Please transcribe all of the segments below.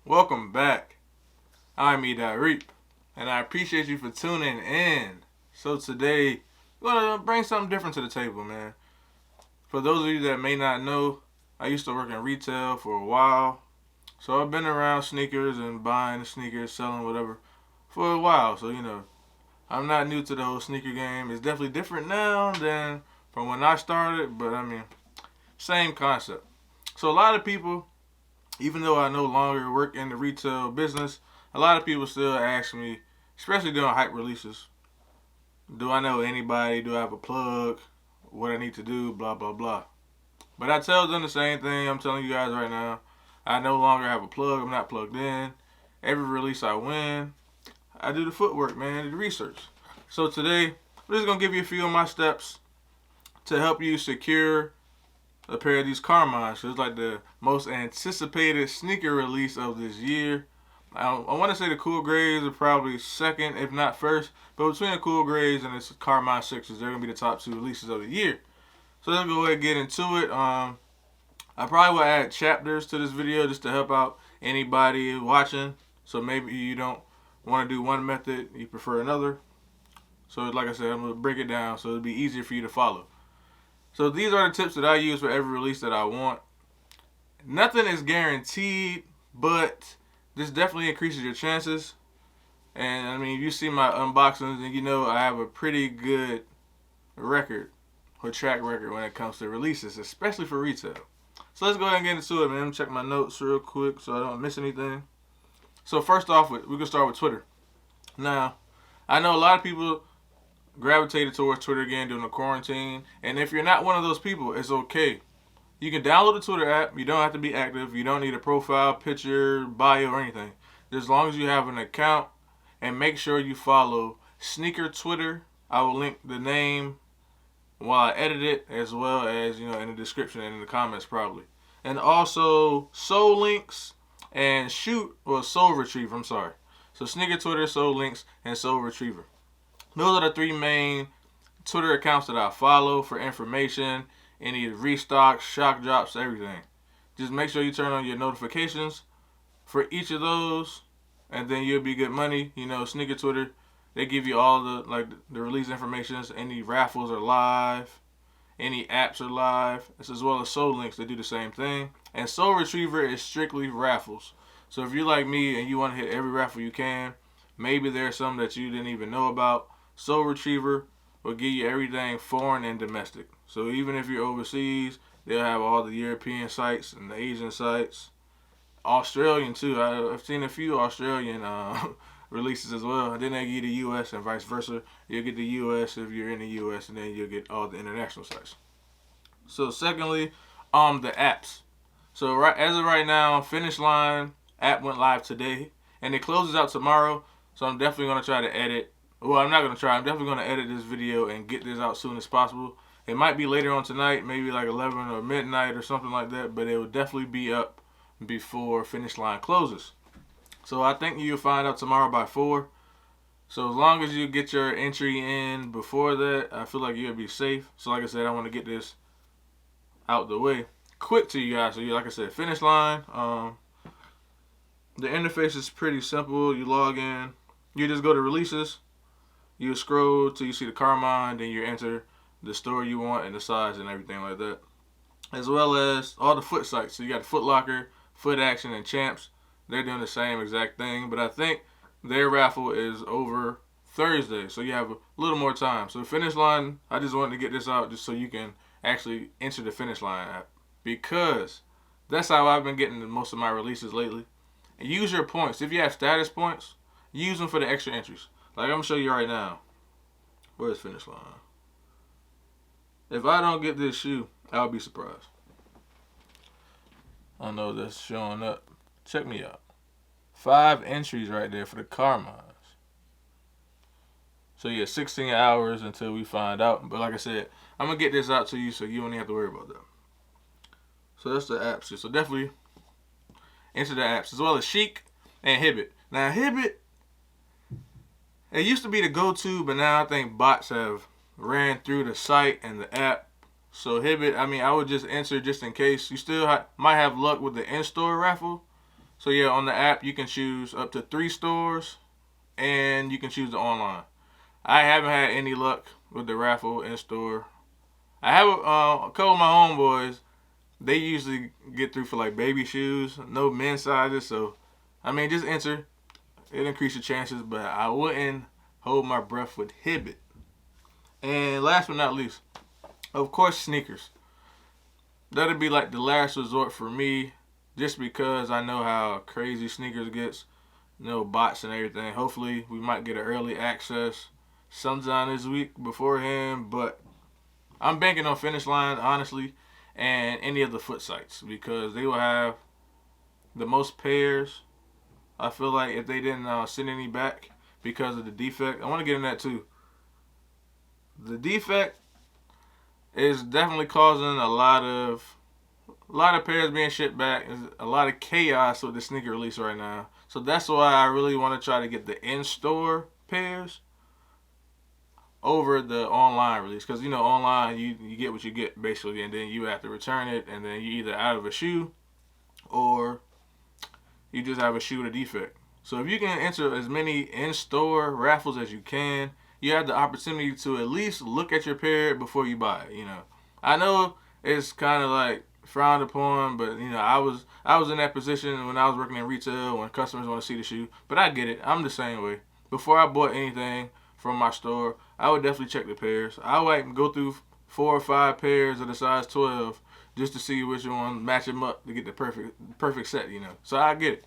Welcome back. I'm Reap, and I appreciate you for tuning in. So today, we're gonna bring something different to the table, man. For those of you that may not know, I used to work in retail for a while, so I've been around sneakers and buying sneakers, selling whatever, for a while. So I'm not new to the whole sneaker game. It's definitely different now than from when I started, but same concept. So a lot of people, even though I no longer work in the retail business, a lot of people still ask me, especially during hype releases, do I know anybody? Do I have a plug? What I need to do? Blah, blah, blah. But I tell them the same thing I'm telling you guys right now. I no longer have a plug. I'm not plugged in. Every release I win, I do the footwork, man, the research. So today, I'm just going to give you a few of my steps to help you secure a pair of these CARMINEs. So it's like the most anticipated sneaker release of this year. I want to say the Cool Grays are probably second, if not first. But between the Cool Grays and the CARMINE 6s, they're going to be the top two releases of the year. So let's go ahead and get into it. I probably will add chapters to this video just to help out anybody watching. So maybe you don't want to do one method, you prefer another. So like I said, I'm going to break it down so it'll be easier for you to follow. So these are the tips that I use for every release that I want. Nothing is guaranteed, but this definitely increases your chances. And if you see my unboxings, and you know I have a pretty good record or track record when it comes to releases, especially for retail. So let's go ahead and get into it, man. Check my notes real quick so I don't miss anything. So first off, we can start with Twitter. Now, I know a lot of people gravitated towards Twitter again during the quarantine. And if you're not one of those people, it's okay. You can download the Twitter app. You don't have to be active. You don't need a profile, picture, bio, or anything. As long as you have an account, and make sure you follow Sneaker Twitter. I will link the name while I edit it, as well as in the description and in the comments probably. And also Soul Links and Soul Retriever. I'm sorry. So Sneaker Twitter, Soul Links, and Soul Retriever. Those are the three main Twitter accounts that I follow for information, any restocks, shock drops, everything. Just make sure you turn on your notifications for each of those, and then you'll be good money. Sneaker Twitter, they give you all the release information. Any raffles are live, any apps are live, as well as Soul Links. They do the same thing. And Soul Retriever is strictly raffles. So if you're like me and you want to hit every raffle you can, maybe there's some that you didn't even know about, Soul Retriever will give you everything foreign and domestic. So even if you're overseas, they'll have all the European sites and the Asian sites. Australian too. I've seen a few Australian releases as well. And then they give you the US and vice versa. You'll get the US if you're in the US, and then you'll get all the international sites. So secondly, the apps. So as of right now, Finish Line app went live today, and it closes out tomorrow. So I'm definitely going to try to edit. Well, I'm not going to try. I'm definitely going to edit this video and get this out as soon as possible. It might be later on tonight, maybe like 11 or midnight or something like that, but it will definitely be up before Finish Line closes. So I think you'll find out tomorrow by 4. So as long as you get your entry in before that, I feel like you'll be safe. So like I said, I want to get this out the way quick to you guys. So like I said, Finish Line. The interface is pretty simple. You log in. You just go to releases. You scroll till you see the CARMINE, then you enter the store you want and the size and everything like that. As well as all the foot sites. So you got Foot Locker, Foot Action, and Champs. They're doing the same exact thing, but I think their raffle is over Thursday, so you have a little more time. So Finish Line, I just wanted to get this out just so you can actually enter the Finish Line app, because that's how I've been getting most of my releases lately. And use your points. If you have status points, use them for the extra entries. Like I'm going to show you right now. Where's Finish Line? If I don't get this shoe, I'll be surprised. I know that's showing up. Check me out. 5 entries right there for the CARMINEs. So yeah, 16 hours until we find out. But like I said, I'm going to get this out to you so you don't even have to worry about that. So that's the apps. So definitely enter the apps, as well as Chic and Hibbit. Now Hibbit, it used to be the go-to, but now I think bots have ran through the site and the app. So Hibbit, I would just enter just in case. You still might have luck with the in-store raffle. So yeah, on the app you can choose up to 3 stores, and you can choose the online. I haven't had any luck with the raffle in store. I have a couple of my homeboys. They usually get through for like baby shoes, no men's sizes. So, I mean, just enter. It increases your chances, but I wouldn't hold my breath with Hibbit. And last but not least, of course, sneakers. That'd be like the last resort for me, just because I know how crazy sneakers gets. Bots and everything. Hopefully, we might get an early access sometime this week beforehand, but I'm banking on Finish Line, honestly, and any of the foot sites, because they will have the most pairs. I feel like if they didn't send any back because of the defect, I want to get in that too. The defect is definitely causing a lot of pairs being shipped back. There's a lot of chaos with the sneaker release right now. So that's why I really want to try to get the in-store pairs over the online release, because online you get what you get basically, and then you have to return it, and then you either out of a shoe or you just have a shoe with a defect. So if you can enter as many in-store raffles as you can, you have the opportunity to at least look at your pair before you buy it. I know it's kind of like frowned upon, but I was in that position when I was working in retail, when customers want to see the shoe. But I get it. I'm the same way. Before I bought anything from my store, I would definitely check the pairs. I would go through 4 or 5 pairs of the size 12 just to see which one match them up to get the perfect set. So I get it.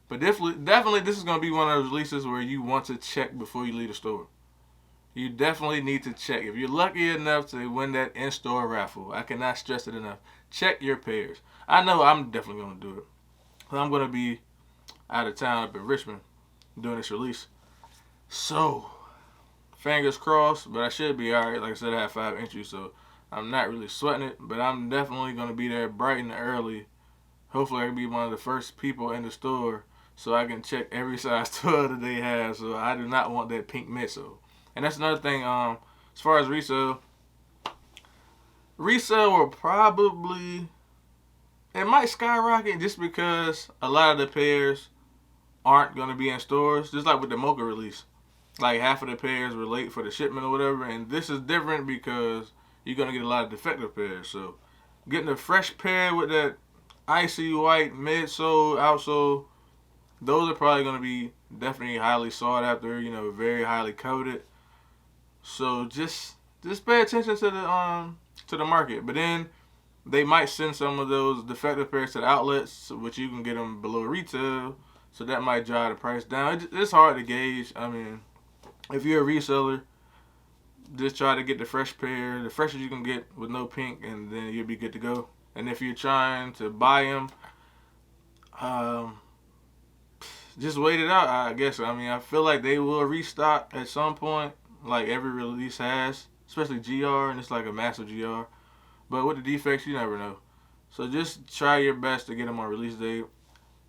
But definitely this is going to be one of those releases where you want to check before you leave the store. You definitely need to check. If you're lucky enough to win that in-store raffle, I cannot stress it enough. Check your pairs. I know I'm definitely going to do it. I'm going to be out of town up in Richmond doing this release. So, fingers crossed, but I should be alright. Like I said, I have 5 entries, so I'm not really sweating it. But I'm definitely going to be there bright and early. Hopefully, I can be one of the first people in the store so I can check every size 12 that they have. So I do not want that pink midsole. And that's another thing, as far as resale will probably, it might skyrocket just because a lot of the pairs aren't going to be in stores, just like with the Mocha release. Like half of the pairs were late for the shipment or whatever, and this is different because you're going to get a lot of defective pairs. So getting a fresh pair with that icy white midsole, outsole, those are probably going to be definitely highly sought after, very highly coveted. So just pay attention to the market. But then they might send some of those defective pairs to the outlets, which you can get them below retail. So that might drive the price down. It's hard to gauge. I mean, if you're a reseller, just try to get the fresh pair, the freshest you can get with no pink, and then you'll be good to go. And if you're trying to buy them, just wait it out, I guess. I mean, I feel like they will restock at some point, like every release has, especially GR, and it's like a massive GR. But with the defects, you never know. So just try your best to get them on release day.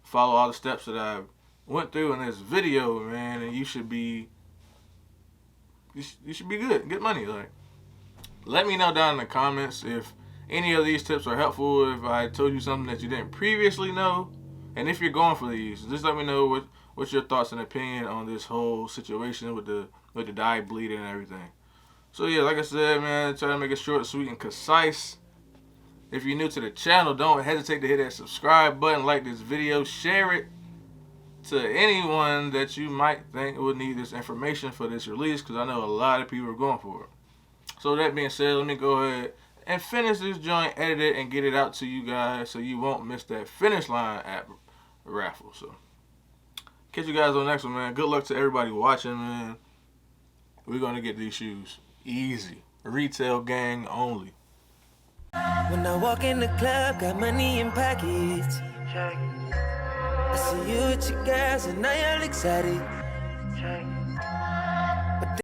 Follow all the steps that I went through in this video, man, and you should be good. Get money. Like, let me know down in the comments if any of these tips are helpful, if I told you something that you didn't previously know, and if you're going for these, just let me know what's your thoughts and opinion on this whole situation with the dye bleeding and everything. So yeah, like I said, man, try to make it short, sweet, and concise. If you're new to the channel, don't hesitate to hit that subscribe button, like this video, share it to anyone that you might think would need this information for this release, because I know a lot of people are going for it. So that being said, let me go ahead and finish this joint, edit it, and get it out to you guys so you won't miss that Finish Line app raffle. So catch you guys on the next one, man. Good luck to everybody watching, man. We're going to get these shoes easy. Retail gang only. When I walk in the club, got money in pockets. I see you with your guys and now you're excited.